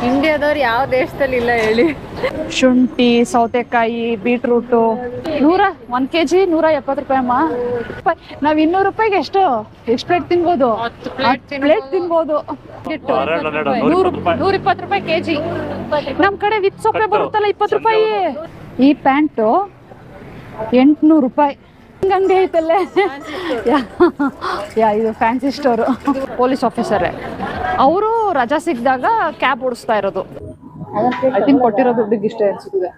ಇಂಡಿಯಾದವ್ರು ಯಾವ ದೇಶದಲ್ಲಿ ಇಲ್ಲ ಹೇಳಿ. ಶುಂಠಿ, ಸೌತೆಕಾಯಿ, ಬೀಟ್ರೂಟು 1 kg 170 ರೂಪಾಯಿ ಅಮ್ಮ. ನಾವ್ 200 ರೂಪಾಯಿಗೆ ಎಷ್ಟು ಪ್ಲೇಟ್ ತಿನ್ಬೋದು? 10 ಪ್ಲೇಟ್ ತಿನ್ಬೋದು. 120 ರೂಪಾಯಿ ಕೆಜಿ. ನಮ್ ಕಡೆ ವಿತ್ ಸೊಪ್ಪೆ ಬರುತ್ತಲ್ಲ 20 ರೂಪಾಯಿ. ಈ ಪ್ಯಾಂಟು 800 ರೂಪಾಯಿ. ಅಂಗಡಿ ಐತಲ್ಲೇ, ಇದು ಫ್ಯಾನ್ಸಿ ಸ್ಟೋರ್. ಪೊಲೀಸ್ ಆಫೀಸರೇ ಅವರು ರಜಾ ಸಿಕ್ಕಿದಾಗ ಕ್ಯಾಬ್ ಓಡಿಸ್ತಾ ಇರೋದು. ಐ ಥಿಂಕ್ ಕೊಟ್ಟಿರೋ ದುಡ್ಡಿಗೆ ಇಷ್ಟೇ ಅನ್ಸುತ್ತೆ.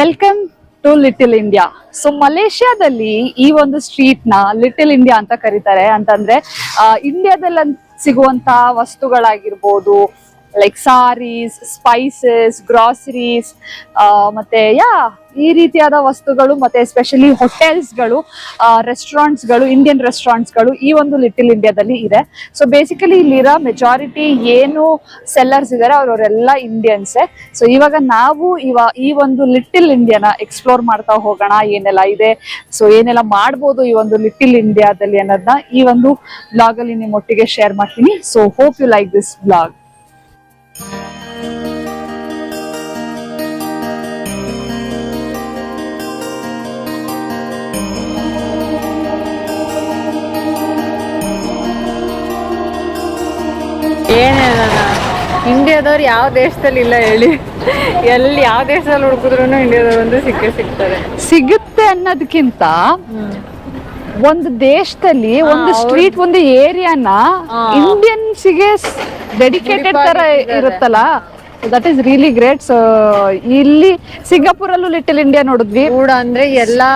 Welcome to little India. So ಮಲೇಷ್ಯಾದಲ್ಲಿ ಈ ಒಂದು ಸ್ಟ್ರೀಟ್ ನ ಲಿಟಲ್ ಇಂಡಿಯಾ ಅಂತ ಕರೀತಾರೆ. ಅಂತಂದ್ರೆ ಇಂಡಿಯಾದಲ್ಲಿ ಸಿಗುವಂತ ವಸ್ತುಗಳಾಗಿರ್ಬೋದು, ಲೈಕ್ ಸಾರೀಸ್, ಸ್ಪೈಸಸ್, ಗ್ರಾಸರೀಸ್, ಮತ್ತೆ ಈ ರೀತಿಯಾದ ವಸ್ತುಗಳು, ಮತ್ತೆ ಎಸ್ಪೆಷಲಿ ಹೋಟೆಲ್ಸ್ಗಳು, ರೆಸ್ಟೋರೆಂಟ್ಸ್ಗಳು, ಇಂಡಿಯನ್ ರೆಸ್ಟೋರೆಂಟ್ಸ್ಗಳು ಈ ಒಂದು ಲಿಟಲ್ ಇಂಡಿಯಾದಲ್ಲಿ ಇದೆ. ಸೊ ಬೇಸಿಕಲಿ ಇಲ್ಲಿರೋ ಮೆಜಾರಿಟಿ ಏನು ಸೆಲ್ಲರ್ಸ್ ಇದ್ದಾರೆ ಅವರೆಲ್ಲ ಇಂಡಿಯನ್ಸೇ. ಸೊ ಇವಾಗ ನಾವು ಈ ಒಂದು ಲಿಟಲ್ ಇಂಡಿಯಾನ ಎಕ್ಸ್ಪ್ಲೋರ್ ಮಾಡ್ತಾ ಹೋಗೋಣ. ಏನೆಲ್ಲ ಇದೆ, ಸೊ ಏನೆಲ್ಲ ಮಾಡ್ಬೋದು ಈ ಒಂದು ಲಿಟಲ್ ಇಂಡಿಯಾದಲ್ಲಿ ಅನ್ನೋದನ್ನ ಈ ಒಂದು ಬ್ಲಾಗ್ ಅಲ್ಲಿ ನಿಮ್ಮೊಟ್ಟಿಗೆ ಶೇರ್ ಮಾಡ್ತೀನಿ. So hope you like this blog. ಇಂಡಿಯಾದವ್ರು ಯಾವ ದೇಶದಲ್ಲಿ ಇಲ್ಲ ಹೇಳಿ. ಎಲ್ಲಿ ಯಾವ ದೇಶದಲ್ಲಿ ಹುಡುಕಿದ್ರು ಇಂಡಿಯಾದವ್ರು ಒಂದು ಸಿಗುತ್ತೆ ಅನ್ನೋದಕ್ಕಿಂತ ಒಂದು ದೇಶದಲ್ಲಿ ಒಂದು ಸ್ಟ್ರೀಟ್, ಒಂದು ಏರಿಯಾನ ಇಂಡಿಯನ್ಸ್ಗೆ ಡೆಡಿಕೇಟೆಡ್ ತರ ಇರುತ್ತಲ್ಲ, that is really great. So ಇಲ್ಲಿ ಸಿಂಗಾಪುರ್ ಅಲ್ಲೂ ಲಿಟಲ್ ಇಂಡಿಯಾ ನೋಡಿದ್ವಿ ಕೂಡ. ಅಂದ್ರೆ ಎಲ್ಲಾ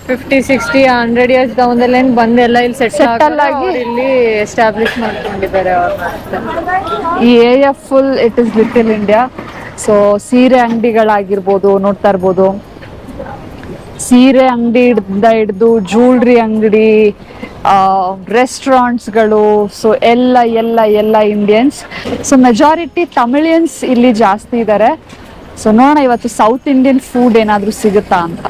50, 60, 100 years ಡೌನ್ ಬಂದೆಲ್ಲ ಇಲ್ಲಿ ಸೆಟಲ್ ಆಗಿ ಇಲ್ಲಿ ಎಸ್ಟಾಬ್ಲಿಷ್ ಮಾಡ್ಕೊಂಡಿದ್ದಾರೆ. ಈ area full it is little India. So ಸೀರೆ ಅಂಗಡಿಗಳಾಗಿರ್ಬೋದು, ನೋಡ್ತಾ ಇರ್ಬೋದು. ಸೀರೆ ಅಂಗಡಿಯಿಂದ ಹಿಡಿದು ಜ್ಯೂಲ್ರಿ ಅಂಗಡಿ, ರೆಸ್ಟೋರೆಂಟ್ಸ್ಗಳು, ಸೊ ಎಲ್ಲ ಇಂಡಿಯನ್ಸ್. ಸೊ ಮೆಜಾರಿಟಿ ತಮಿಳಿಯನ್ಸ್ ಇಲ್ಲಿ ಜಾಸ್ತಿ ಇದ್ದಾರೆ. ಸೊ ನೋಡೋಣ ಇವತ್ತು ಸೌತ್ ಇಂಡಿಯನ್ ಫುಡ್ ಏನಾದರೂ ಸಿಗುತ್ತಾ ಅಂತ.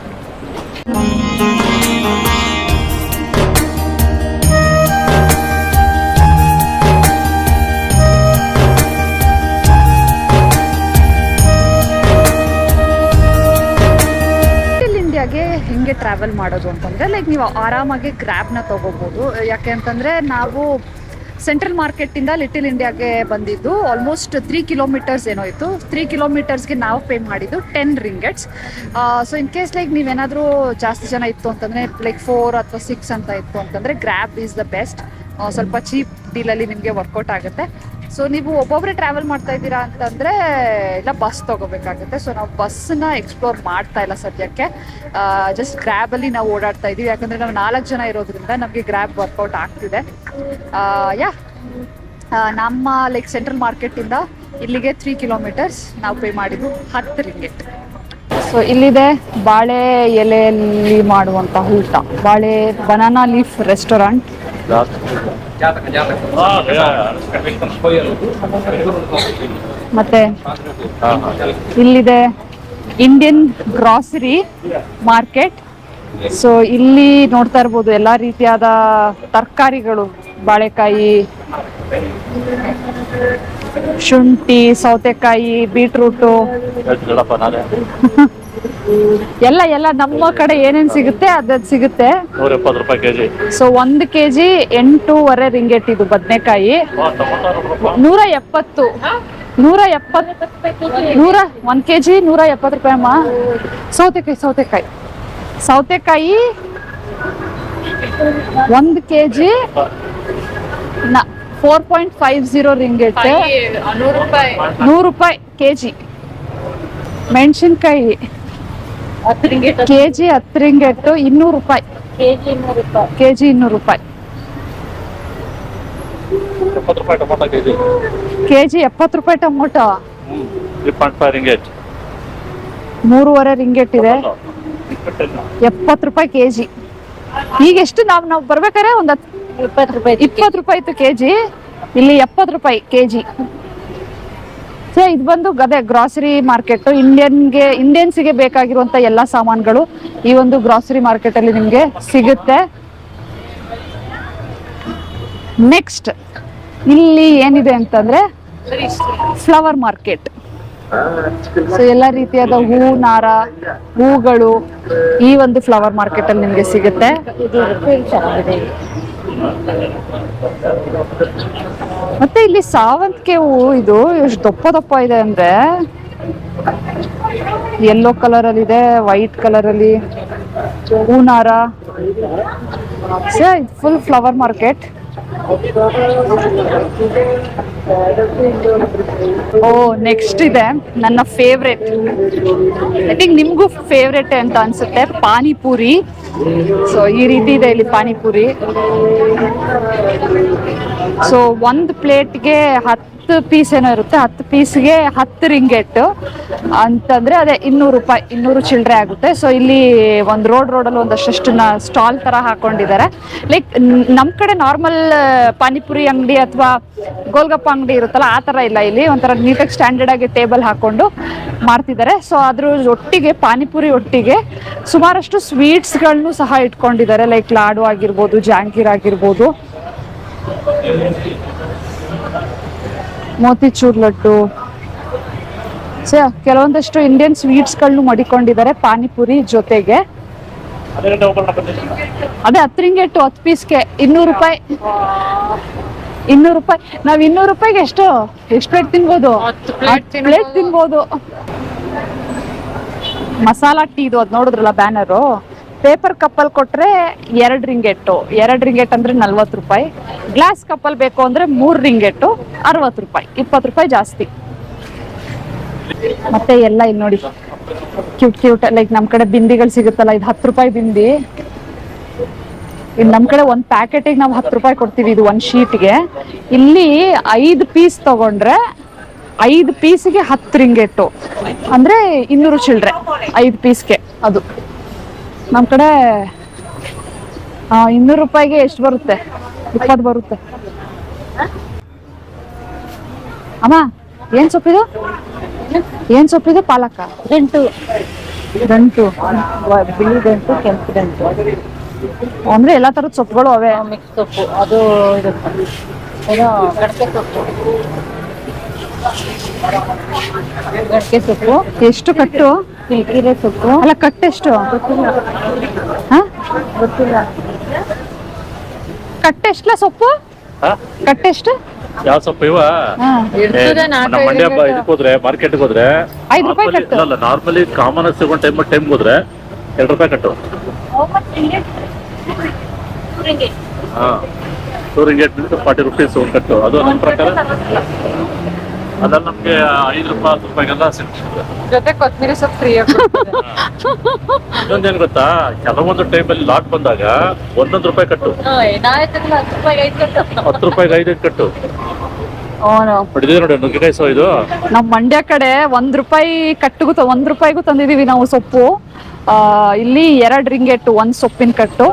ಹೆಂಗೆ ಟ್ರಾವೆಲ್ ಮಾಡೋದು ಅಂತಂದ್ರೆ, ಲೈಕ್ ನೀವು ಆರಾಮಾಗಿ ಗ್ರ್ಯಾಬ್ನ ತಗೋಬಹುದು. ಯಾಕೆ ಅಂತಂದ್ರೆ ನಾವು ಸೆಂಟ್ರಲ್ ಮಾರ್ಕೆಟ್ ಇಂದ ಲಿಟಲ್ ಇಂಡಿಯಾಗೆ ಬಂದಿದ್ದು ಆಲ್ಮೋಸ್ಟ್ 3 ಕಿಲೋಮೀಟರ್ಸ್ ಏನೋ ಇತ್ತು. 3 ಕಿಲೋಮೀಟರ್ಸ್ಗೆ ನಾವು ಪೇ ಮಾಡಿದ್ದು 10 ringgits. So in case like ನೀವೇನಾದರೂ ಜಾಸ್ತಿ ಜನ ಇತ್ತು ಅಂತಂದ್ರೆ, ಲೈಕ್ 4 ಅಥವಾ 6 ಅಂತ ಇತ್ತು ಅಂತಂದ್ರೆ ಗ್ರ್ಯಾಬ್ ಈಸ್ ದ ಬೆಸ್ಟ್. ಸ್ವಲ್ಪ ಚೀಪ್ ಡೀಲಲ್ಲಿ ನಿಮಗೆ ವರ್ಕೌಟ್ ಆಗುತ್ತೆ. ಸೊ ನೀವು ಒಬ್ಬೊಬ್ಬರೇ ಟ್ರಾವೆಲ್ ಮಾಡ್ತಾ ಇದ್ದೀರಾ ಅಂತಂದರೆ ಇಲ್ಲ ಬಸ್ ತೊಗೋಬೇಕಾಗುತ್ತೆ. ಸೊ ನಾವು ಬಸ್ಸನ್ನ ಎಕ್ಸ್ಪ್ಲೋರ್ ಮಾಡ್ತಾ ಇಲ್ಲ ಸದ್ಯಕ್ಕೆ. ಜಸ್ಟ್ ಗ್ರ್ಯಾಬಲ್ಲಿ ನಾವು ಓಡಾಡ್ತಾ ಇದ್ದೀವಿ. ಯಾಕಂದರೆ ನಾವು 4 ಜನ ಇರೋದ್ರಿಂದ ನಮಗೆ ಗ್ರ್ಯಾಬ್ ವರ್ಕೌಟ್ ಆಗ್ತಿದೆ. ನಮ್ಮ ಲೈಕ್ ಸೆಂಟ್ರಲ್ ಮಾರ್ಕೆಟಿಂದ ಇಲ್ಲಿಗೆ 3 ಕಿಲೋಮೀಟರ್ಸ್ ನಾವು ಪೇ ಮಾಡಿದ್ದು 10 ರಿಂಗೆಟ್. ಸೊ ಇಲ್ಲಿದೆ ಬಾಳೆ ಎಲೆಯಲ್ಲಿ ಮಾಡುವಂಥ ಊಟ, ಬನಾನಾ ಲೀಫ್ ರೆಸ್ಟೋರೆಂಟ್. ಮತ್ತೆ ಇಲ್ಲಿದೆ ಇಂಡಿಯನ್ ಗ್ರಾಸರಿ ಮಾರ್ಕೆಟ್. ಸೊ ಇಲ್ಲಿ ನೋಡ್ತಾ ಇರ್ಬೋದು ಎಲ್ಲಾ ರೀತಿಯಾದ ತರಕಾರಿಗಳು, ಬಾಳೆಕಾಯಿ, ಶುಂಠಿ, ಸೌತೆಕಾಯಿ, ಬೀಟ್ರೂಟು, ಎಲ್ಲ ನಮ್ಮ ಕಡೆ ಏನೇನ್ ಸಿಗುತ್ತೆ ಅದ್ ಸಿಗುತ್ತೆ. 170 ರೂಪಾಯಿ ಕೆಜಿ. So 1 kg 8.5 ringgit. ಇದು ಬದನೆಕಾಯಿ 170. 1 kg 170 ರೂಪಾಯಿ ಅಮ್ಮ. ಸೌತೆಕಾಯಿ 1 kg 4.50 ರಿಂಗೆಟ್, 100 ರೂಪಾಯಿ ಕೆಜಿ. ಮೆಣಸಿನ್ಕಾಯಿ ಕೆಜಿ 10 ರಿಂಗೆಟ್, 200 ರೂಪಾಯಿ ಕೆಜಿ. 200 ರೂಪಾಯಿ ಕೆಜಿ. 70 ರೂಪಾಯಿ ಟೊಮೊಟೊ 3.5 ರಿಂಗೆಟ್. 3.5 ರಿಂಗೆಟ್ ಇದೆ. 70 ರೂಪಾಯಿ ಕೆಜಿ. ಈಗ ಎಷ್ಟು ನಾವು ಬರ್ಬೇಕಾರೆ ಒಂದು 20 ರೂಪಾಯಿ ಇತ್ತು ಕೆಜಿ. ಇಲ್ಲಿ 70 ರೂಪಾಯಿ ಕೆಜಿ. ಸೊ ಇದು ಬಂದು ಅದೇ ಗ್ರಾಸರಿ ಮಾರ್ಕೆಟ್. ಇಂಡಿಯನ್ಸ್ಗೆ ಬೇಕಾಗಿರುವಂತ ಎಲ್ಲಾ ಸಾಮಾನುಗಳು ಈ ಒಂದು ಗ್ರಾಸರಿ ಮಾರ್ಕೆಟ್ ಅಲ್ಲಿ ನಿಮ್ಗೆ ಸಿಗುತ್ತೆ. ನೆಕ್ಸ್ಟ್ ಇಲ್ಲಿ ಏನಿದೆ ಅಂತಂದ್ರೆ ಫ್ಲವರ್ ಮಾರ್ಕೆಟ್. ಸೊ ಎಲ್ಲ ರೀತಿಯಾದ ನಾರ ಹೂಗಳು ಈ ಒಂದು ಫ್ಲವರ್ ಮಾರ್ಕೆಟ್ ಅಲ್ಲಿ ನಿಮ್ಗೆ ಸಿಗುತ್ತೆ. ಮತ್ತೆ ಇಲ್ಲಿ ಸಾವಂತಿಗೆ ಹೂವು ಇದು ಎಷ್ಟು ದಪ್ಪ ದಪ್ಪ ಇದೆ ಅಂದ್ರೆ ಯೆಲ್ಲೋ ಕಲರ್ ಅಲ್ಲಿ ಇದೆ, ವೈಟ್ ಕಲರ್ ಅಲ್ಲಿ ಹೂನಾರ. Full flower market. Oh next ಇದೆ ನನ್ನ ಫೇವ್ರೆಟ್, ಐ ಥಿಂಕ್ ನಿಮ್ಗೂ ಫೇವ್ರೆಟ್ ಅಂತ ಅನ್ಸುತ್ತೆ, ಪಾನಿಪುರಿ. ಸೊ ಈ ರೀತಿ ಇದೆ ಇಲ್ಲಿ ಪಾನಿಪುರಿ. ಸೊ ಒಂದು ಪ್ಲೇಟ್ಗೆ 10 ಪೀಸ್ ಏನೋ ಇರುತ್ತೆ, 10 ಪೀಸ್ಗೆ 10 ರಿಂಗೆಟ್ ಅಂತಂದ್ರೆ ಅದೇ 200 ರೂಪಾಯಿ, 200 ಚಿಲ್ಲರೆ ಆಗುತ್ತೆ. ಸೊ ಇಲ್ಲಿ ಒಂದು ರೋಡಲ್ಲಿ ಒಂದಷ್ಟು ಸ್ಟಾಲ್ ತರ ಹಾಕೊಂಡಿದ್ದಾರೆ. ಲೈಕ್ ನಮ್ ಕಡೆ ನಾರ್ಮಲ್ ಪಾನಿಪುರಿ ಅಂಗಡಿ ಅಥವಾ ಗೋಲ್ಗಪ್ಪ ಅಂಗಡಿ ಇರುತ್ತಲ್ಲ ಆ ತರ ಇಲ್ಲ, ಇಲ್ಲಿ ಒಂಥರ ನೀಟಾಗಿ ಸ್ಟ್ಯಾಂಡರ್ಡ್ ಆಗಿ ಟೇಬಲ್ ಹಾಕೊಂಡು ಮಾಡ್ತಿದ್ದಾರೆ. ಸೊ ಅದ್ರ ಒಟ್ಟಿಗೆ ಪಾನಿಪುರಿ ಒಟ್ಟಿಗೆ ಸುಮಾರಷ್ಟು ಸ್ವೀಟ್ಸ್ಗಳನ್ನು ಸಹ ಇಟ್ಕೊಂಡಿದ್ದಾರೆ. ಲೈಕ್ ಲಾಡು ಆಗಿರ್ಬೋದು, ಜಾಂಗೀರ್ ಆಗಿರ್ಬೋದು, ಮೋತಿಚೂರ್ ಲಡ್ಡು. ಸೊ ಕೆಲವೊಂದಷ್ಟು ಇಂಡಿಯನ್ ಸ್ವೀಟ್ಸ್ಗಳನ್ನು ಮಡಿಕೊಂಡಿದ್ದಾರೆ ಪಾನಿಪುರಿ ಜೊತೆಗೆ. ಅದೇ 10 ರಿಂಗೆಟ್ 10 ಪೀಸ್ಗೆ 200 ರೂಪಾಯಿ. 200 ರೂಪಾಯಿ. ನಾವ್ 200 ರೂಪಾಯಿಗೆ ಎಷ್ಟು ಪ್ಲೇಟ್ ತಿನ್ಬೋದು? 10 ಪ್ಲೇಟ್ ತಿನ್ಬೋದು. ಮಸಾಲಾ ಟೀದು ಅದ್ ನೋಡಿದ್ರಲ್ಲ ಬ್ಯಾನರು, ಪೇಪರ್ ಕಪ್ಪಲ್ ಕೊಟ್ರೆ 2 ರಿಂಗೆಟ್. 2 ರಿಂಗೆಟ್ ಅಂದ್ರೆ 40 ರೂಪಾಯಿ. ಗ್ಲಾಸ್ ಕಪ್ಪಲ್ ಬೇಕು ಅಂದ್ರೆ 3 ರಿಂಗೆಟ್ 60 ರೂಪಾಯಿ, 20 ರೂಪಾಯಿ ಜಾಸ್ತಿ. ಮತ್ತೆ ಎಲ್ಲ ಇಲ್ಲಿ ನೋಡಿ ಕ್ಯೂಟ್ ಲೈಕ್ ನಮ್ ಕಡೆ ಬಿಂದಿಗಳು ಸಿಗುತ್ತಲ್ಲ, ಇದು 10 ರೂಪಾಯಿ ಬಿಂದಿ. ಇನ್ನು ನಮ್ ಕಡೆ ಒಂದ್ ಪ್ಯಾಕೆಟಿಗೆ ನಾವು 10 ರೂಪಾಯಿ ಕೊಡ್ತೀವಿ, ಇದು 1 ಶೀಟ್ಗೆ. ಇಲ್ಲಿ 5 ಪೀಸ್ ತಗೊಂಡ್ರೆ 5 ಪೀಸ್ಗೆ 10 ರಿಂಗೆಟ್ ಅಂದ್ರೆ 200 ಚಿಲ್ಲರೆ 5 ಪೀಸ್ಗೆ. ಅದು ನಮ್ ಕಡೆ 200 ರೂಪಾಯಿಗೆ ಎಷ್ಟು ಬರುತ್ತೆ? 20 ಬರುತ್ತೆ. ಅಮ್ಮ ಏನ್ ಸೊಪ್ಪಿದು? ಪಾಲಕ ದಂಟು ಬಿಳಿ ದಂಟು, ಕೆಂಪು ದಂಟು ಅಂದ್ರೆ ಎಲ್ಲಾ ತರದ ಸೊಪ್ಪುಗಳು ಅವೇ. ಮಿಕ್ಸ್ ಸೊಪ್ಪು ಅದು ಏನೋ ಗಡ್ಕೆ ಸೊಪ್ಪು. ಎಷ್ಟು ಕಟ್ಟು? ಕಿರಿಕಿರೆ ಸೊಪ್ಪು ಅಲ್ಲ, ಕಟ್ಟೆಷ್ಟು? ಗೊತ್ತಿಲ್ಲ. ಕಟ್ಟೆಷ್ಟಲ್ಲ ಸೊಪ್ಪು? ಕಟ್ಟೆಷ್ಟು? ಯಾವ ಸೊಪ್ಪು ಇವ? ನಮ್ಮ ಮಂಡ್ಯ ಇದಕ್ಕೆ ಹೋದ್ರೆ, ಮಾರ್ಕೆಟ್ಗೆ ಹೋದ್ರೆ 5 ರೂಪಾಯಿ ಕಟ್ಟು. ಅಲ್ಲ, ನಾರ್ಮಲಿ ಕಾಮನ್ ಆಗಿ ಸಿಗೋ ಟೈಮ್ ಹೋದ್ರೆ 2 ರೂಪಾಯಿ ಕಟ್ಟು. 2 ರಿಂಗೆಟ್ 40 ರೂಪೀಸ್ ಒಂದು ಕಟ್ಟು. ಅದು ನಮ್ಮ ಪ್ರಕಾರ ಅದ್ರಲ್ಲಿ ನಮ್ಗೆ 5 ರೂಪಾಯಿ 10 ರೂಪಾಯಿಗೆಲ್ಲ ಸಿಗ್ತದೆ. ಜೊತೆ ಕೊತ್ತಂಬರಿ ಸೊಪ್ಪು ಫ್ರೀ ಆಗಿ. ಇನ್ನೊಂದೇನು ಗೊತ್ತಾ, ಕೆಲವೊಂದು ಟೈಮಲ್ಲಿ ಲಾಟ್ ಬಂದಾಗ 1 ರೂಪಾಯಿ ಕಟ್ಟು, 10 ರೂಪಾಯಿಗೆ 5 ಕಟ್ಟು. ಹೊಡಿದೆ ನೋಡಿ ನುಗ್ಗೆಕಾಯಿ ಸಹ ಇದು. ನಮ್ ಮಂಡ್ಯ ಕಡೆ 1 ರೂಪಾಯಿ ಕಟ್ಟಿಗೂ 1 ರೂಪಾಯಿಗೂ ತಂದಿದೀವಿ ನಾವು ಸೊಪ್ಪು. ಇಲ್ಲಿ 2 ರಿಂಗೆಟ್ 1 ಸೊಪ್ಪಿನ ಕಟ್ಟು.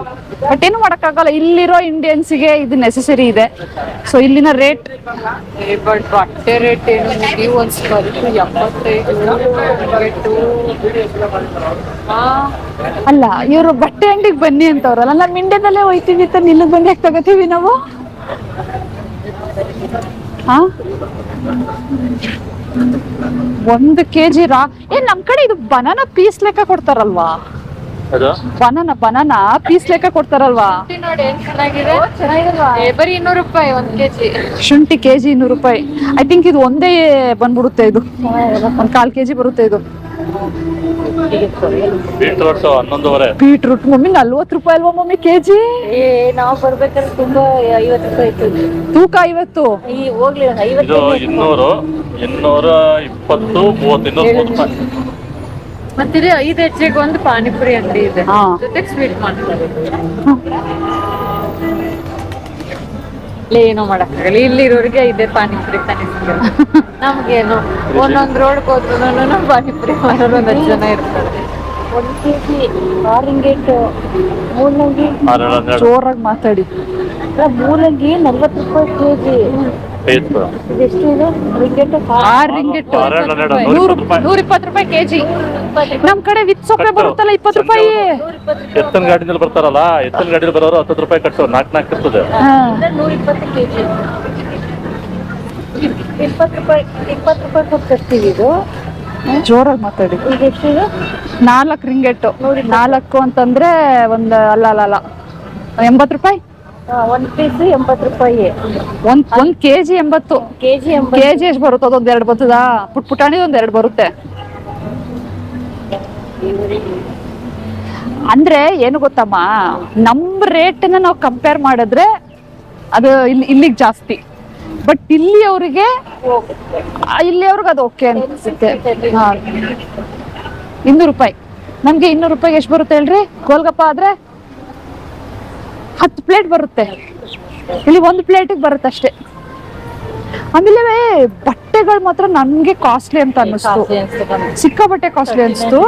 ಬಟ್ ಏನು ಮಾಡಕ್ಕಾಗಲ್ಲ, ಇಲ್ಲಿರೋ ಇಂಡಿಯನ್ಸ್ಗೆ ಇದು ನೆಸೆಸರಿ ಇದೆ. ಸೊ ಇಲ್ಲಿನ ರೇಟ್ ಬಟ್ ಬಟ್ಟೆ ರೇಟ್ ಏನು ನೀವು ಒಂದು 75 ಅಲ್ಲ, ಇವರು ಬಟ್ಟೆ ಅಂಗಡಿಗೆ ಬನ್ನಿ ಅಂತವ್ರಲ್ಲ, ನಮ್ಮ ಇಂಡಿಯಾದಲ್ಲೇ ಹೋಯ್ತೀವಿ ಅಂತ ನಿಲ್ಲ ಬನ್ನಿ ಯಾಕೆ ತಗೋತೀವಿ ನಾವು? ಹಾ 1 kg ನಮ್ ಕಡೆ ಇದು ಬನಾನಾ ಪೀಸ್ ಲೆಕ್ಕ ಕೊಡ್ತಾರಲ್ವಾ? ಬನಾನಾ ಪೀಸ್ ಲೆಕ್ಕ ಕೊಡ್ತಾರಲ್ವಾ? ನೋಡಿ ಏನ್ ಚೆನ್ನಾಗಿದೆ. ಬರೀ 200 ರೂಪಾಯಿ 1 kg. ಶುಂಠಿ ಕೆಜಿ 200 ರೂಪಾಯಿ. ಐ ಥಿಂಕ್ ಇದು ಒಂದೇ ಬಂದ್ಬಿಡುತ್ತೆ, ಇದು 1/4 kg ಬರುತ್ತೆ ಇದು. ಬೀಟ್ರೂಟ್ 11.5. ಬೀಟ್ರೂಟ್ ಮಮ್ಮಿ 40 ರೂಪಾಯಿ ಅಲ್ವಾ ಮಮ್ಮಿ ಕೆಜಿ? ನಾವು ಬರ್ಬೇಕಾದ್ರೆ ತುಂಬಾ 50 ರೂಪಾಯಿ ಇತ್ತು ತೂಕ. 50 ಹೋಗ್ಲಿ 50. ಇದು 200, 220, 30, 230 ರೂಪಾಯಿ. ಮತ್ತಿದೆ 5 ಹೆಜ್ಜೆಗೆ ಒಂದು ಪಾನಿಪುರಿ ಅಂಗಡಿ ಇದೆ, ಜೊತೆಗೆ ಸ್ವೀಟ್ ಮಾಡ್ತಾರೆ. ಏನೋ ಮಾಡಕ್ಕಾಗಲ್ಲ, ಇಲ್ಲಿರೋರಿಗೆ ಇದೆ ಪಾನಿಪುರಿ ತಾನೇ ಸಿಗಲ್ಲ. ನಮ್ಗೇನು ಒಂದೊಂದ್ ರೋಡ್ಗೆ ಹೋದ್ರು ಪಾನಿಪುರಿ ಮಾರೋರು 10 ಜನ ಇರ್ತಾರೆ. 1 kg 6 ರಿಂಗೆಟ್. ಮೂಲಂಗಿ ಜೋರಾಗಿ ಮಾತಾಡಿ. ಮೂಲಂಗಿ 40 ರೂಪಾಯಿ ಕೆಜಿ. ಐದು ಎಷ್ಟು ಇದು ರಿಂಗೆಟ್? 6 ರಿಂಗೆಟ್. 120 ರೂಪಾಯಿ ಕೆಜಿ. ನಮ್ ಕಡೆ ವಿತ್ ಸೊಪ್ಪೆ ಬರುತ್ತಲ್ಲ 20 ರೂಪಾಯಿ. ಎತ್ತನ ಗಾಡಿನಲ್ಲಿ ಬರ್ತಾರಲ್ಲ, ಎತ್ತನ ಗಾಡಿಯಲ್ಲಿ ಬರೋರು 10 ರೂಪಾಯಿ ಕಟ್ಟು 4 ಇರ್ತದೆ. 120 ಕೆಜಿ. 20 ರೂಪಾಯಿ ಕೊಟ್ಟು ತರ್ತೀವಿ ಇದು. ಜೋರಾಗಿ ಮಾತಾಡಿ. ಈಗ ಎಷ್ಟು ಇದು? 4 ರಿಂಗೆಟ್. 4 ಅಂತಂದ್ರೆ ಒಂದು ಅಲ್ಲ 80 ರೂಪಾಯಿ. ಒಂದ್ ಪೀಸ್ 80 ರೂಪಾಯಿ. ಒಂದ್ ಕೆಜಿ 80. ಕೆಜಿ 80. ಕೆಜಿ ಎಷ್ಟು ಬರುತ್ತೆ? ಅದೊಂದ್ 2 ಬರ್ತದ. ಪುಟಾಣಿ ಒಂದ್ 2 ಬರುತ್ತೆ. ಅಂದ್ರೆ ಏನು ಗೊತ್ತಮ್ಮ, ನಮ್ ರೇಟ್ನ ನಾವು ಕಂಪೇರ್ ಮಾಡಿದ್ರೆ ಅದು ಇಲ್ಲಿಗೆ ಜಾಸ್ತಿ. ಬಟ್ ಇಲ್ಲಿ ಅವ್ರಿಗೆ ಅದು ಓಕೆ ಅನ್ಸುತ್ತೆ. 200 ರೂಪಾಯಿ. ನಮ್ಗೆ 200 ರೂಪಾಯಿಗೆ ಎಷ್ಟು ಬರುತ್ತೆ ಹೇಳ್ರಿ? ಗೋಲ್ಗಪ್ಪ ಆದ್ರೆ 10 ಪ್ಲೇಟ್ ಬರುತ್ತೆ. ಇಲ್ಲಿ 1 ಪ್ಲೇಟಿಗೆ ಬರುತ್ತೆ ಅಷ್ಟೇ. ಆಮೇಲೆ ಬಟ್ಟೆಗಳು ಮಾತ್ರ ನನ್ಗೆ ಕಾಸ್ಟ್ಲಿ ಅಂತ ಅನ್ನಿಸ್ತು. ಸಿಕ್ಕಾಬಟ್ಟೆ ಕಾಸ್ಟ್ಲಿ ಅನಿಸ್ತು.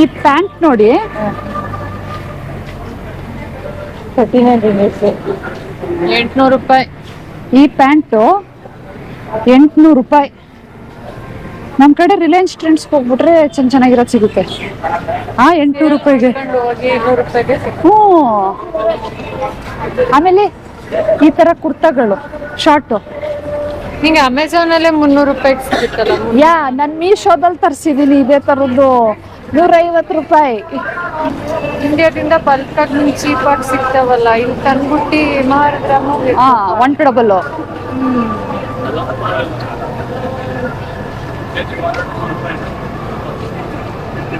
ಈ ಪ್ಯಾಂಟ್ ನೋಡಿ, 800 ರೂಪಾಯಿ. ಈ ಪ್ಯಾಂಟು 800 ರೂಪಾಯಿ. ನಮ್ ಕಡೆ ರಿಲಯನ್ಸ್ ಟ್ರೆಂಡ್ಸ್ ಹೋಗ್ಬಿಟ್ರೆ ಚೆನ್ನಾಗಿರೋದು ಸಿಗುತ್ತೆ. 800 ರೂಪಾಯಿಗೆ. ಹೋಗಿ 100 ರೂಪಾಯಿಗೆ ಹ್ಞೂ. ಆಮೇಲೆ ಈ ತರ ಕುರ್ತಾಗಳು ಶಾರ್ಟ್ ನಿಂಗೆ ಅಮೆಝಾನ್ ಅಲ್ಲೇ 300 ರೂಪಾಯಿಗೆ ಸಿಗುತ್ತಲ್ಲ. ನಾನ್ ಮೀಶೋದಲ್ಲಿ ತರಿಸಿದೀನಿ ಇದೇ ತರದ್ದು. 150 ರೂಪಾಯಿ. ಇಂಡಿಯಾದಿಂದ ಬಲ್ಕ್ ಆಗಿ ಚೀಪ್ ಆಗಿ ಸಿಗ್ತಾವಲ್ಲ, ಇಲ್ಲಿ ತಂದ್ಬಿಟ್ಟು ಮಾರಿದ್ರೆ ಒನ್ ಡಬಲ್.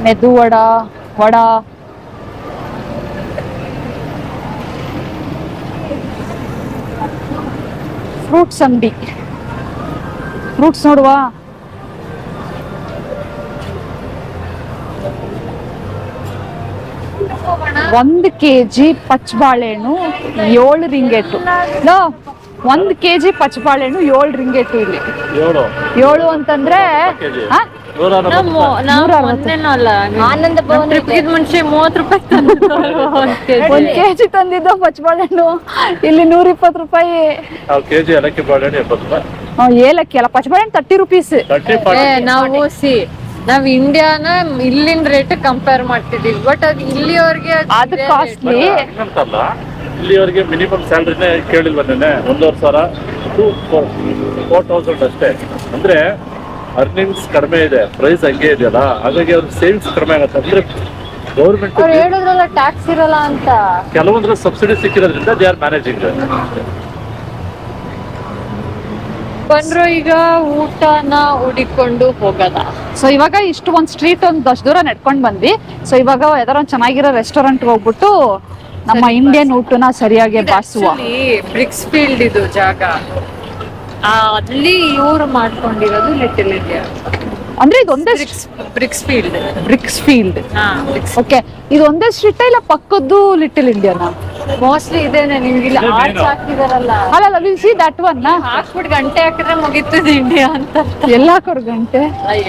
ಮೆದು ವಡಾ ಫ್ರೂಟ್ಸ್ ಅಂಗಡಿ. ಫ್ರೂಟ್ಸ್ ನೋಡುವ. ಒಂದು ಕೆಜಿ ಪಚ್ಚಬಾಳೆಹಣ್ಣು 7 ರಿಂಗೆಟ್. 1 ಕೆಜಿ ಪಚ್ಚಬಾಳೆಹಣ್ಣು 7 ರಿಂಗೆಟ್. ಇಲ್ಲಿ 7 ಅಂತಂದ್ರೆ ಆನಂದ ಭವನ ಮುಂಚೆ 30 ರೂಪಾಯಿ 1 ಕೆಜಿ ತಂದಿದ್ದು ಪಚ್ಚಬಾಳೆಹಣ್ಣು ಇಲ್ಲಿ 120 ರೂಪಾಯಿ. ಏಲಕ್ಕಿ ಬಾಳೆಹಣ್ಣು 70 ರೂಪಾಯಿ. ಏಲಕ್ಕಿ ಅಲ್ಲ, ಪಚ್ಚಬಾಳೆಹಣ್ಣು 30 ರೂಪೀಸ್. ನಾವ್ ಇಂಡಿಯಾನ ಇಲ್ಲಿನ ರೇಟ್ ಕಂಪೇರ್ ಮಾಡ್ತಿದೀವಿ, ಬಟ್ ಅದು ಇಲ್ಲಿಯವ್ರಿಗೆ ಅದು ಕಾಸ್ಟ್ಲಿ. ಇಲ್ಲಿವರೆಗೆ ಮಿನಿಮಮ್ ಸ್ಯಾಲ್ರಿನೇ ಕೇಳಿಲ್ವ ನೆನ್ನೆ? 1,500 to 4,000 ಅಷ್ಟೇ. ಅಂದ್ರೆ ಅರ್ನಿಂಗ್ಸ್ ಕಡಿಮೆ ಇದೆ, ಪ್ರೈಸ್ ಹಂಗೆ ಇದೆಯಲ್ಲ, ಹಾಗಾಗಿ ಅವ್ರಿಗೆ ಸೇವಿಂಗ್ಸ್ ಕಡಿಮೆ ಆಗುತ್ತೆ. ಅಂದ್ರೆ ಗೌರ್ಮೆಂಟ್ ಹೇಳಿದ್ರಲ್ಲ ಟ್ಯಾಕ್ಸ್ ಇರಲ್ಲ ಅಂತ. ಕೆಲವೊಂದ್ರ ಸಬ್ಸಿಡಿ ಸಿಕ್ಕಿರೋದ್ರಿಂದ ದೇ ಆರ್ ಮ್ಯಾನೇಜಿಂಗ್. ಬಂದ್ರು ಈಗ ಊಟನ ಹುಡಿಕೊಂಡು ಹೋಗದ. ಸೊ ಇವಾಗ ಇಷ್ಟು ಒಂದ್ ಸ್ಟ್ರೀಟ್ ಅಷ್ಟು ದೂರ ನಡ್ಕೊಂಡ್ ಬಂದ್ವಿ. ಸೊ ಇವಾಗ ಯಾವ್ದಾರ ಒಂದ್ ಚೆನ್ನಾಗಿರೋ ರೆಸ್ಟೋರೆಂಟ್ ಹೋಗ್ಬಿಟ್ಟು ನಮ್ಮ ಇಂಡಿಯನ್ ಊಟನ ಸರಿಯಾಗಿ ಬಾರಿಸುವ. ಬ್ರಿಕ್ಸ್ ಫೀಲ್ಡ್ ಇದು ಜಾಗ, ಅಲ್ಲಿ ಇವ್ರು ಮಾಡ್ಕೊಂಡಿರೋದು ಲಿಟಲ್ ಇಂಡಿಯಾ. ಅಂದ್ರೆ ಇದೊಂದೇ ಬ್ರಿಕ್ಸ್ ಫೀಲ್ಡ್. ಓಕೆ, ಇದು ಒಂದೇ ಸ್ಟ್ರೀಟ್ ಇಲ್ಲ ಪಕ್ಕದ್ದು ಲಿಟಲ್ ಇಂಡಿಯಾನ? ಮೋಸ್ಟ್ಲಿ ಇದೇನೆ. ನಿಮ್ಗೆ ಇಲ್ಲಿ ಆರ್ಚ್ ಹಾಕಿದಾರಲ್ಲ, ಅಲ್ಲ ವಿಲ್ ಸಿ ದಟ್ ಒನ್. ಹಾಕ್ಬಿಟ್ಟು ಗಂಟೆ ಹಾಕಿದ್ರೆ ಮುಗೀತದೆ ಇಂಡಿಯಾ ಅಂತ. ಎಲ್ಲ ಹಾಕೋರು ಗಂಟೆ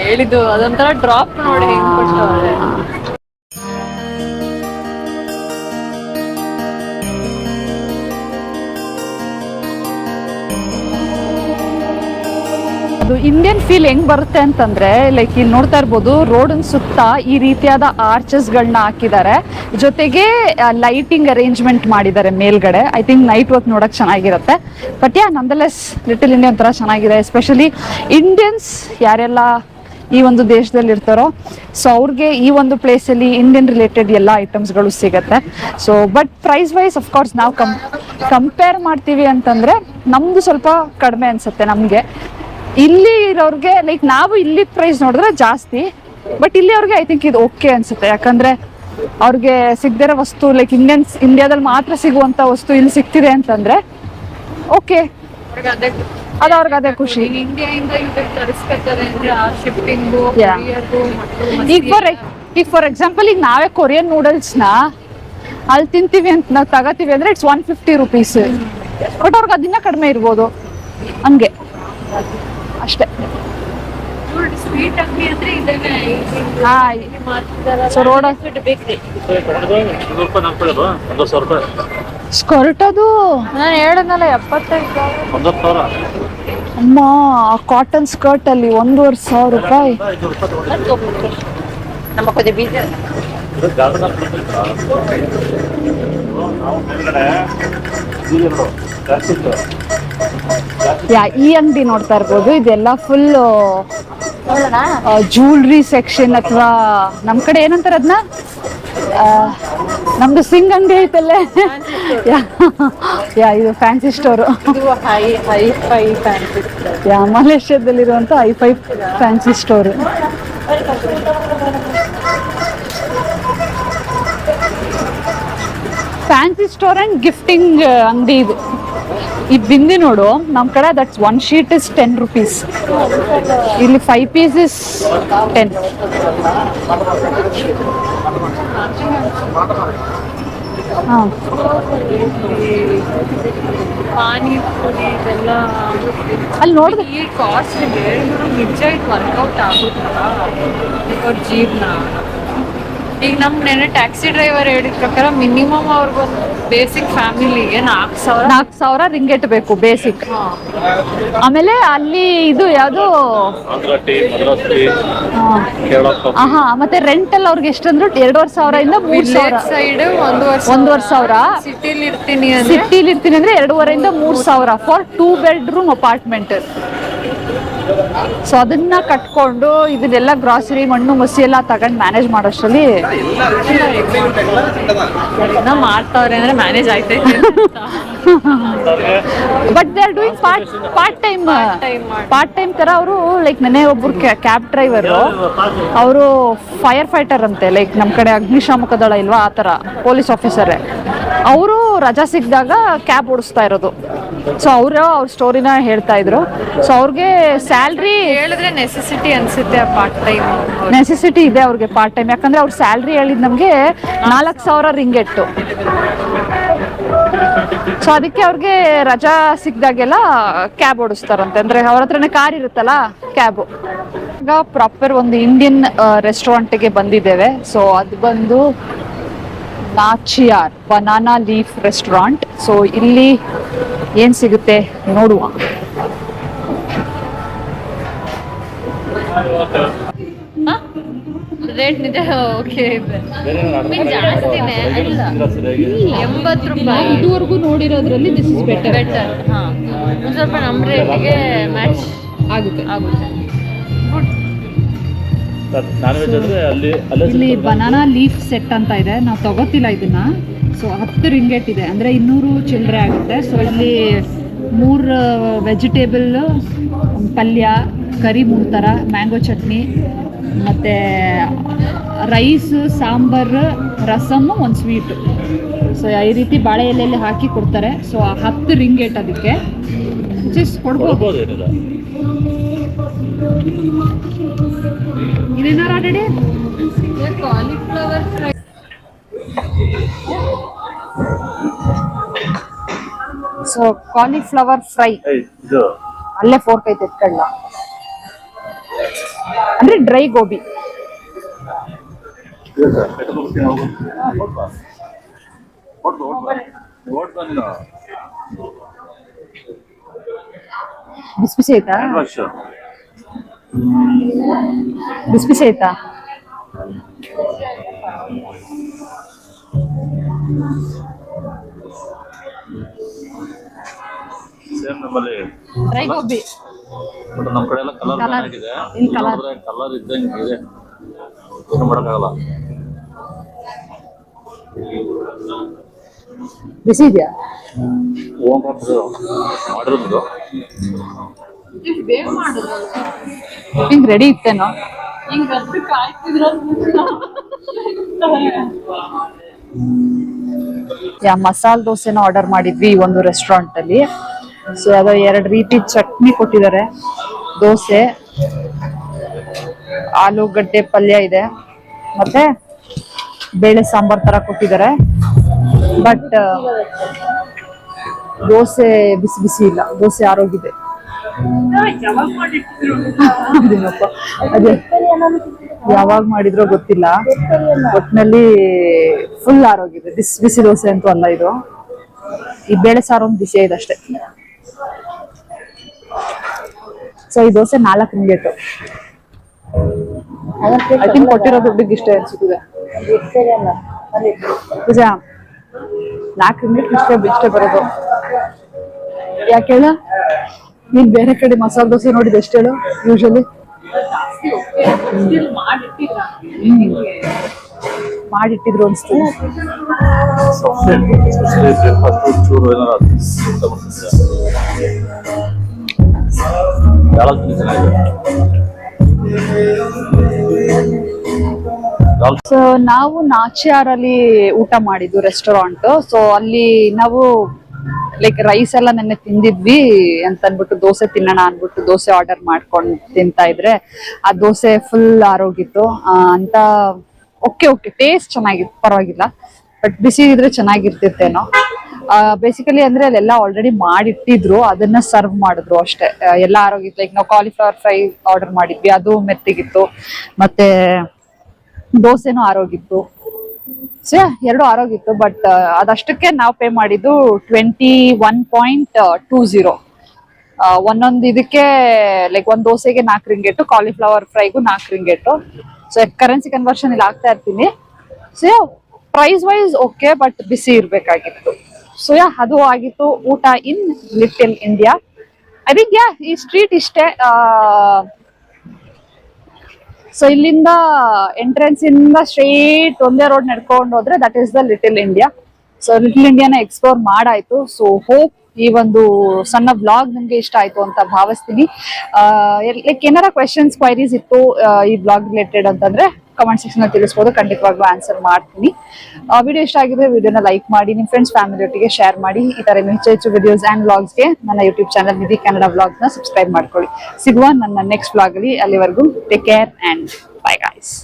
ಹೇಳಿದ್ದು ಅದೊಂಥರ ಡ್ರಾಪ್ ನೋಡಿ ಹೆಂಗ್ ಕೊಟ್ಟವ್ರೆ. ಇಂಡಿಯನ್ ಫೀಲ್ ಹೆಂಗ್ ಬರುತ್ತೆ ಅಂತಂದ್ರೆ, ಲೈಕ್ ಇಲ್ಲಿ ನೋಡ್ತಾ ಇರ್ಬೋದು, ರೋಡ್ ಸುತ್ತ ಈ ರೀತಿಯಾದ ಆರ್ಚಸ್ ಗಳನ್ನ ಹಾಕಿದ್ದಾರೆ. ಜೊತೆಗೆ ಲೈಟಿಂಗ್ ಅರೇಂಜ್ಮೆಂಟ್ ಮಾಡಿದ್ದಾರೆ ಮೇಲ್ಗಡೆ. ಐ ಥಿಂಕ್ ನೈಟ್ ವರ್ಕ್ ನೋಡಕ್ ಚೆನ್ನಾಗಿರುತ್ತೆ. ಬಟ್ ನಂದಲೆಸ್ ಲಿಟಲ್ ಇಂಡಿಯಾ ಒಂಥರ ಚೆನ್ನಾಗಿದೆ. ಎಸ್ಪೆಷಲಿ ಇಂಡಿಯನ್ಸ್ ಯಾರೆಲ್ಲ ಈ ಒಂದು ದೇಶದಲ್ಲಿ ಇರ್ತಾರೋ, ಸೊ ಅವ್ರಿಗೆ ಈ ಒಂದು ಪ್ಲೇಸ್ ಅಲ್ಲಿ ಇಂಡಿಯನ್ ರಿಲೇಟೆಡ್ ಎಲ್ಲ ಐಟಮ್ಸ್ಗಳು ಸಿಗತ್ತೆ. So but price wise of course ನಾವು ಕಂಪೇರ್ ಮಾಡ್ತೀವಿ ಅಂತಂದ್ರೆ ನಮ್ದು ಸ್ವಲ್ಪ ಕಡಿಮೆ ಅನ್ಸುತ್ತೆ ನಮ್ಗೆ. ಇಲ್ಲಿ ಇರೋರ್ಗೆ ಲೈಕ್ ನಾವು ಇಲ್ಲಿ ಪ್ರೈಸ್ ನೋಡಿದ್ರೆ ಜಾಸ್ತಿ, ಬಟ್ ಇಲ್ಲಿ ಅವ್ರಿಗೆ ಐ ಥಿಂಕ್ ಇದು ಓಕೆ ಅನ್ಸುತ್ತೆ. ಯಾಕಂದ್ರೆ ಅವ್ರಿಗೆ ಸಿಗದಿರೋ ವಸ್ತು, ಲೈಕ್ ಇಂಡಿಯಾದಲ್ಲಿ ಮಾತ್ರ ಸಿಗುವಂತ ವಸ್ತು ಇಲ್ಲಿ ಸಿಗ್ತಿದೆ ಅಂತಂದ್ರೆ ಓಕೆ, ಅದು ಅವ್ರಿಗೆ ಅದೇ ಖುಷಿ. ಈಗ ಫಾರ್ ಎಕ್ಸಾಂಪಲ್ ಈಗ ನಾವೇ ಕೊರಿಯನ್ ನೂಡಲ್ಸ್ನ ಅಲ್ಲಿ ತಿಂತೀವಿ ಅಂತ ನಾವು ತಗೋತೀವಿ ಅಂದ್ರೆ ಇಟ್ಸ್ 150 ರೂಪೀಸ್. ಬಟ್ ಅವ್ರಿಗೆ ಅದನ್ನ ಕಡಿಮೆ ಇರ್ಬೋದು ಹಂಗೆ ಅಷ್ಟೇ. ಸ್ಕರ್ಟ್ ಅದು ನಾನು ಹೇಳಿದ್ನಲ್ಲ 75,000. ಅಮ್ಮ ಕಾಟನ್ ಸ್ಕರ್ಟ್ ಅಲ್ಲಿ 1,500 ರೂಪಾಯಿ. ನಮ್ಮ ಕೊದೆ ಬೀಜ ಈ ಅಂಗಡಿ ನೋಡ್ತಾ ಇರ್ಬೋದು, ಇದೆಲ್ಲ ಫುಲ್ ಜ್ಯೂಲ್ರಿ ಸೆಕ್ಷನ್ ಅಥವಾ ನಮ್ ಕಡೆ ಏನಂತಾರೆ ಅದನ್ನ, ನಮ್ದು ಸಿಂಗ್ ಅಂಗಡಿ ಐತಲ್ಲೇ, ಇದು fancy store. Hi fi fancy. ಮಲೇಷ್ಯಾದಲ್ಲಿರುವಂತ hi fi fancy store. Fancy store and gifting ಅಂಗಡಿ ಇದು. ಈ ಬಿಂದಿ ನೋಡು, ನಮ್ ಕಡೆ ದಟ್ಸ್ 1 ಶೀಟ್ ಇಸ್ 10 rupees. ಇಲ್ಲಿ 5 ಪೀಸ್ ಇಸ್ 10. ಪಾನಿಪುರಿ ಇದೆಲ್ಲ ಅಲ್ಲಿ ನೋಡಿದ್ರೆ ಈ ಕಾಸ್ಟ್ಗೆ ನಿಜ ಇದು ವರ್ಕೌಟ್ ಆಗುತ್ತಲ್ಲ ಅವ್ರ ಜೀವನ. ಈಗ ನಮ್ ನೆನೆ ಟ್ಯಾಕ್ಸಿ ಡ್ರೈವರ್ ಹೇಳಿದ ಪ್ರಕಾರ ಮಿನಿಮಮ್ ಅವ್ರಿಗೊಂದು ಬೇಸಿಕ್ ಫ್ಯಾಮಿಲಿಗೆ 4,000 ರಿಂಗೆಟ್ ಬೇಕು ಬೇಸಿಕ್. ಆಮೇಲೆ ಅಲ್ಲಿ ಇದು ಯಾವುದು ಮತ್ತೆ ರೆಂಟಲ್ ಅವ್ರಿಗೆ ಎಷ್ಟಂದ್ರು 2,500 ಇಂದ 3,000. ಸೈಡ್ 1,500. ಸಿಟಿಲಿ ಇರ್ತೀನಿ ಸಿಟಿಲಿ ಇರ್ತೀನಿ ಅಂದ್ರೆ 2,500 ಇಂದ 3,000 ಫಾರ್ 2 bedroom ಅಪಾರ್ಟ್ಮೆಂಟ್. ಸೊ ಅದನ್ನ ಕಟ್ಕೊಂಡು ಇದನ್ನೆಲ್ಲ ಗ್ರಾಸರಿ ಮಣ್ಣು ಮಸಿ ಎಲ್ಲ ತಗೊಂಡ್ ಮ್ಯಾನೇಜ್ ಮಾಡೋಷ್ಟರಲ್ಲಿ ಮಾಡ್ತಾವ್ರೆ ಅಂದ್ರೆ ಮ್ಯಾನೇಜ್ ಆಯ್ತೈತೆ. But they are doing part time ತರ. ಅವರು ಲೈಕ್ ನೆನೆ ಒಬ್ರು ಕ್ಯಾಬ್ ಡ್ರೈವರ್, ಅವರು ಫೈರ್ ಫೈಟರ್ ಅಂತೆ, ಲೈಕ್ ನಮ್ ಕಡೆ ಅಗ್ನಿಶಾಮಕ ದಳ ಇಲ್ವಾ ಆ ತರ ಪೊಲೀಸ್ ಆಫೀಸರ್. ಅವರು ರಜಾ ಸಿಕ್ಕಿದಾಗ ಕ್ಯಾಬ್ ಓಡಿಸ್ತಾ ಇರೋದು. ಸೊ ಅವ್ರ ಸ್ಟೋರಿನ ಹೇಳ್ತಾ ಇದ್ರು. ಸೊ ಅವ್ರಿಗೆ ಸ್ಯಾಲ್ರಿ ಹೇಳಿದ್ರೆ ನೆಸೆಸಿಟಿ ಅನ್ಸುತ್ತೆ ಪಾರ್ಟ್ ಟೈಮ್. ನೆಸೆಸಿಟಿ ಇದೆ ಅವ್ರಿಗೆ ಪಾರ್ಟ್ ಟೈಮ್, ಯಾಕಂದ್ರೆ ಅವ್ರ ಸ್ಯಾಲ್ರಿ ಹೇಳಿದ್ ನಮ್ಗೆ 4,000 ರಿಂಗೆಟ್ಟು. ಸೊ ಅದಕ್ಕೆ ಅವ್ರಿಗೆ ರಜಾ ಸಿಕ್ದಾಗೆಲ್ಲ ಕ್ಯಾಬ್ ಓಡಿಸ್ತಾರಂತೆ. ಅಂದ್ರೆ ಅವ್ರ ಹತ್ರನೇ ಕಾರ್ ಇರುತ್ತಲ್ಲ, ಕ್ಯಾಬ್. ಈಗ ಪ್ರಾಪರ್ ಒಂದು ಇಂಡಿಯನ್ ರೆಸ್ಟೋರೆಂಟ್ಗೆ ಬಂದಿದ್ದೇವೆ. ಸೊ ಅದು ಬಂದು Nachiyar banana leaf restaurant. So ಇಲ್ಲಿ ಏನ್ ಸಿಗುತ್ತೆ ನೋಡುವ. ರೇಟ್ ನಿಜ ಓಕೆ ಜಾಸ್ತಿನೇ ಅಲ್ಲ, 80 ರೂಪಾಯಿ ಇದುವರೆಗೂ ನೋಡಿರೋದ್ರಲ್ಲಿ ದಿಸ್ ಇಸ್ ಬೆಟರ್. ಹಾ, ಒಂದು ಸ್ವಲ್ಪ ನಮ್ಮ ರೇಟಿಗೆ ಮ್ಯಾಚ್ ಆಗುತ್ತೆ. ಇಲ್ಲಿ ಬನಾನಾ ಲೀಫ್ ಸೆಟ್ ಅಂತ ಇದೆ, ನಾವು ತಗೋತಿಲ್ಲ ಇದನ್ನ. ಸೊ 10 ರಿಂಗೆಟ್ ಇದೆ, ಅಂದ್ರೆ 200 ಚಿಲ್ಲರೆ ಆಗುತ್ತೆ. ಸೊ ಇಲ್ಲಿ 3 ವೆಜಿಟೇಬಲ್ ಪಲ್ಯ, ಕರಿ 3 ಥರ, ಮ್ಯಾಂಗೋ ಚಟ್ನಿ, ಮತ್ತು ರೈಸ್, ಸಾಂಬಾರು, ರಸಮ್ಮು, ಒಂದು ಸ್ವೀಟು. ಸೊ ಈ ರೀತಿ ಬಾಳೆ ಎಲೆಯಲ್ಲಿ ಹಾಕಿ ಕೊಡ್ತಾರೆ. ಸೊ 10 ರಿಂಗೆಟ್ ಅದಕ್ಕೆ ಕೊಡ್ಬೋದು. ಇದೇನಾರ ready cauliflower fry. So cauliflower fry ಅಲ್ಲೇ ಫೋರ್ಕ್ ಐತೆ ಎತ್ಕೊಳ್ಳ, ಅಂದ್ರೆ ಡ್ರೈ ಗೋಬಿ. ಬಿಸಿ ಬಿಸಿ ಆಯ್ತಾ? ಬಿಸಿ ಬಿಸಿ ಆಯ್ತಾ? ಡ್ರೈ ಗೋಬಿ ನಮ್ಮ ಕಡೆ ಎಲ್ಲ ಕಲರ್ ಆಗಿದೆ. ಕಲರ್ ಇದ್ದಂಗೆ ಇದೆ, ಏನು ಮಾಡೋಕ್ಕಾಗಲ್ಲ. ಬಿಸಿ ಇದೆಯಾ? ಮಾಡಿರೋದು ಹಿಂಗ್ ರೆಡಿ ಇತ್ತೇನೋ. ಮಸಾಲೆ ದೋಸೆನ ಆರ್ಡರ್ ಮಾಡಿದ್ವಿ ಈ ಒಂದು ರೆಸ್ಟೋರೆಂಟ್ ಅಲ್ಲಿ. ಸೊ ಅದು 2 ರೀತಿ ಚಟ್ನಿ ಕೊಟ್ಟಿದ್ದಾರೆ, ದೋಸೆ, ಆಲೂಗಡ್ಡೆ ಪಲ್ಯ ಇದೆ, ಮತ್ತೆ ಬೇಳೆ ಸಾಂಬಾರ್ ತರ ಕೊಟ್ಟಿದ್ದಾರೆ. ಬಟ್ ದೋಸೆ ಬಿಸಿ ಬಿಸಿ ಇಲ್ಲ, ದೋಸೆ ಆರೋಗಿದೆ. ಅದೇ ಯಾವಾಗ ಮಾಡಿದ್ರೋ ಗೊತ್ತಿಲ್ಲ, ಒಟ್ಟಿನಲ್ಲಿ ಫುಲ್ ಆರೋಗಿದೆ. ಬಿಸಿ ಬಿಸಿ ದೋಸೆ ಅಂತೂ ಅಲ್ಲ ಇದು. ಈ ಬೇಳೆ ಸಾರು ಒಂದು ಬಿಸಿ ಇದೆ ಅಷ್ಟೇ. ಸೊ ಈ ದೋಸೆ 4 ರಿಂಗೇಟು. ಐ ಥಿಂಕ್ ಕೊಟ್ಟಿರೋ ದುಡ್ಡಿಗೆ ಇಷ್ಟೇ ಅನ್ಸುತ್ತಿದೆ. ನಿಜ 4 ರಿಂಗೇಟ್ ಇಷ್ಟೇ ಬರೋದು. ಯಾಕೆ ಹೇಳ, ನೀನ್ ಬೇರೆ ಕಡೆ ಮಸಾಲೆ ದೋಸೆ ನೋಡಿದ ಎಷ್ಟು ಹೇಳು ಯೂಶಲಿ? ಮಾಡಿಟ್ಟಿದ್ರು ಅನ್ಸ್ತೀನಿ. ಸೊ ನಾವು ನಾಚಿಯಾರಲ್ಲಿ ಊಟ ಮಾಡಿದ್ದು ರೆಸ್ಟೋರೆಂಟ್. ಸೊ ಅಲ್ಲಿ ನಾವು ಲೈಕ್ ರೈಸ್ ಎಲ್ಲ ನೆನ್ನೆ ತಿಂದಿದ್ವಿ ಅಂತ ಅನ್ಬಿಟ್ಟು ದೋಸೆ ತಿನ್ನೋಣ ಅನ್ಬಿಟ್ಟು ದೋಸೆ ಆರ್ಡರ್ ಮಾಡ್ಕೊಂಡು ತಿಂತಾ ಇದ್ರೆ ಆ ದೋಸೆ ಫುಲ್ ಆರೋಗಿತ್ತು ಅಂತ. ಓಕೆ ಟೇಸ್ಟ್ ಚೆನ್ನಾಗಿತ್ತು, ಪರವಾಗಿಲ್ಲ, ಬಟ್ ಬಿಸಿ ಇದ್ರೆ ಚೆನ್ನಾಗಿರ್ತಿತ್ತೇನೋ. ಬೇಸಿಕಲಿ ಅಂದ್ರೆ ಅಲ್ಲೆಲ್ಲ ಆಲ್ರೆಡಿ ಮಾಡಿಟ್ಟಿದ್ರು, ಅದನ್ನ ಸರ್ವ್ ಮಾಡಿದ್ರು ಅಷ್ಟೇ. ಎಲ್ಲ ಆರೋಗಿತ್ತು. ಲೈಕ್ ನಾವು ಕಾಲಿಫ್ಲವರ್ ಫ್ರೈ ಆರ್ಡರ್ ಮಾಡಿದ್ವಿ, ಅದು ಮೆತ್ತಿಗಿತ್ತು, ಮತ್ತೆ ದೋಸೆನೂ ಆರೋಗಿತ್ತು. ಸೊ ಎರಡು ಆರೋಗಿತ್ತು. ಬಟ್ ಅದಷ್ಟಕ್ಕೆ ನಾವು ಪೇ ಮಾಡಿದ್ದು 21.20. ಒಂದೊಂದು ಇದಕ್ಕೆ ಲೈಕ್ ಒಂದ್ ದೋಸೆಗೆ 4 ರಿಂಗೇಟು, ಕಾಲಿಫ್ಲವರ್ ಫ್ರೈಗೂ 4 ರಿಂಗೇಟು. ಸೊ ಕರೆನ್ಸಿ ಕನ್ವರ್ಷನ್ ಇಲ್ಲಿ ಆಗ್ತಾ ಇರ್ತೀನಿ. So price wise okay, but ಬಿಸಿ ಇರ್ಬೇಕಾಗಿತ್ತು. ಸೊ ಅದು ಆಗಿತ್ತು ಊಟ in little India. I think ಈ ಸ್ಟ್ರೀಟ್ ಇಷ್ಟೇ. ಸೊ ಇಲ್ಲಿಂದ ಎಂಟ್ರೆನ್ಸ್ ಇಂದ ಸ್ಟ್ರೇಟ್ ಒಂದೇ ರೋಡ್ ನಡ್ಕೊಂಡು ಹೋದ್ರೆ that is the little India. So little ಇಂಡಿಯಾನ ಎಕ್ಸ್ಪ್ಲೋರ್ ಮಾಡಾಯ್ತು. ಸೊ ಹೋಪ್ ಈ ಒಂದು ಸಣ್ಣ ಬ್ಲಾಗ್ ನಿಮ್ಗೆ ಇಷ್ಟ ಆಯ್ತು ಅಂತ ಭಾವಿಸ್ತೀನಿ. ಲೈಕ್ ಏನಾರ ಕ್ವೆಶನ್ಸ್ ಕ್ವೈರೀಸ್ ಇತ್ತು ಈ ಬ್ಲಾಗ್ ರಿಲೇಟೆಡ್ ಅಂತಂದ್ರೆ ಕಮೆಂಟ್ ಸೆಕ್ಷನ್ ಅಲ್ಲಿ ತಿಳಿಸ್ಬೋದು, ಖಂಡಿತವಾಗ್ಲೂ ಆನ್ಸರ್ ಮಾಡ್ತೀನಿ. ವಿಡಿಯೋ ಇಷ್ಟ ಆಗಿದ್ರೆ ವಿಡಿಯೋನ ಲೈಕ್ ಮಾಡಿ, ನಿಮ್ ಫ್ರೆಂಡ್ಸ್ ಫ್ಯಾಮಿಲಿ ಒಟ್ಟಿಗೆ ಶೇರ್ ಮಾಡಿ. ಈ ತರ ಹೆಚ್ಚು ವಿಡಿಯೋಸ್ ಅಂಡ್ ಬ್ಲಾಗ್ಸ್ಗೆ ನನ್ನ ಯೂಟ್ಯೂಬ್ ಚಾನಲ್ ನಿಧಿ ಕನ್ನಡ ಬ್ಲಾಗ್ ನ ಸಬ್ಸ್ಕ್ರೈಬ್ ಮಾಡ್ಕೊಳ್ಳಿ. ಸಿಗುವ ನನ್ನ ನೆಕ್ಸ್ಟ್ ಬ್ಲಾಗ್ ಅಲ್ಲಿ. ಅಲ್ಲಿವರೆಗೂ take care and bye guys.